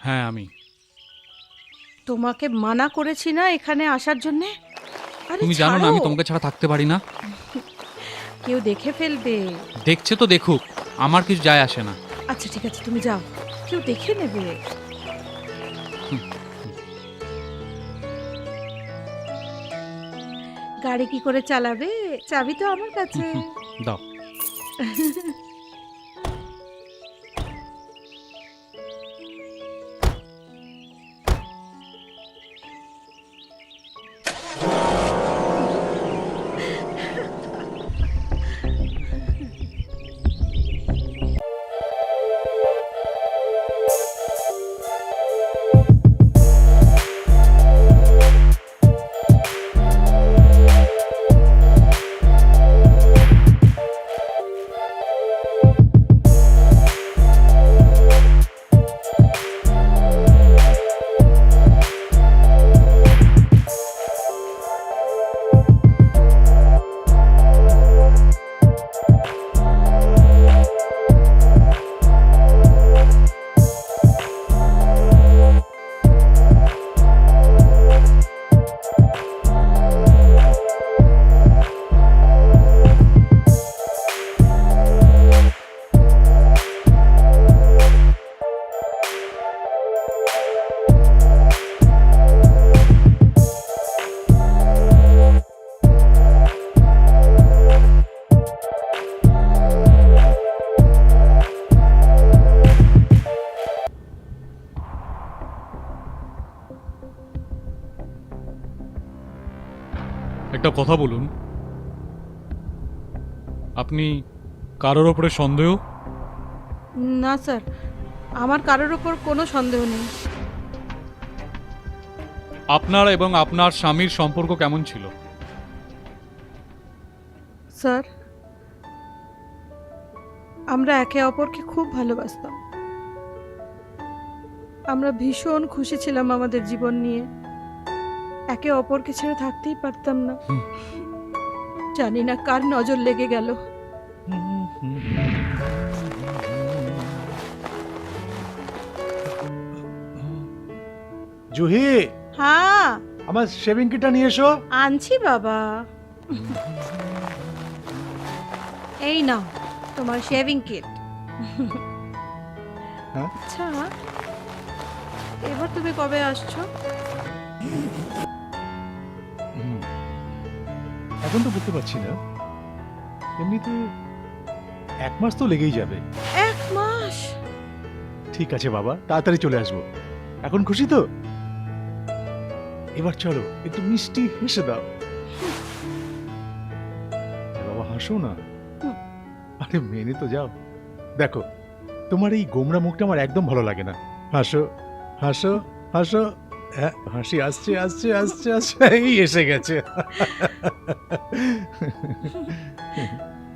হ্যাঁ আমি। তোমাকে মানা করেছি না এখানে আসার জন্য? আরে তুমি জানো না ছাড়ো। আমি তোমাকে ছাড়া থাকতে পারি না। কেউ দেখে ফেলবে। দেখছে তো দেখুক, আমার কিছু যায় আসে না। আচ্ছা ঠিক আছে, তুমি যাও, কেউ দেখে নেবে। গাড়ি কি করে চালাবে? চাবি তো আমার কাছে। দাও। একটা কথা বলুন, আপনি কারোর ওপরে সন্দেহ? না স্যার, আমার কারোর ওপর কোনো সন্দেহ নেই। আপনার এবং আপনার স্বামীর সম্পর্ক কেমন ছিল? স্যার, আমরা একে অপরকে খুব ভালোবাসতাম। আমরা ভীষণ খুশি ছিলাম আমাদের জীবন নিয়ে। একে অপরকে ছেড়ে থাকতেই পারতাম না। জানি না কার নজর লেগে গেল। জুহি, হ্যাঁ আমার শেভিং কিটটা নিয়ে এসো। আনছি বাবা। এই নাও তোমার শেভিং কিট। হ্যাঁ? আচ্ছা, এবার তুমি কবে আসছো? এখন তো বলতে পারছি না, এমনিতে 1 মাস তো লেগেই যাবে। 1 মাস? ঠিক আছে বাবা, তাড়াতাড়ি চলে আসবো। এখন খুশি তো? এবার চলো একটু মিষ্টি হেসে দাও। বাবা হাসো না। আরে মেনে তো যাও। দেখো, তোমার এই গোমরা মুখটা আমার একদম ভালো লাগে না। হাসো হাসো হাসো। হ্যাঁ, হাসি আসছে আসছে আসছে আসছে, এই এসে গেছে।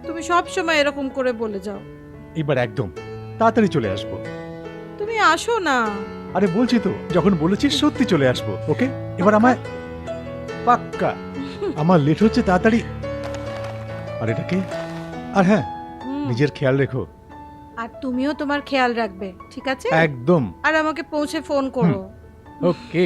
তুমি সব সময় এরকম করে বলে যাও। এবার একদম তাড়াতাড়ি চলে আসবো। তুমি আসো না। আরে বলছি তো, যখন বলেছি সত্যি চলে আসবো। ওকে, এবার আমায় পাক্কা। আমার লেট হচ্ছে, তাড়াতাড়ি। আর এটাকে, আর হ্যাঁ, হুম, নিজের খেয়াল রেখো। আর তুমিও তোমার খেয়াল রাখবে, ঠিক আছে? একদম। আর আমাকে পৌঁছে ফোন করো। ওকে।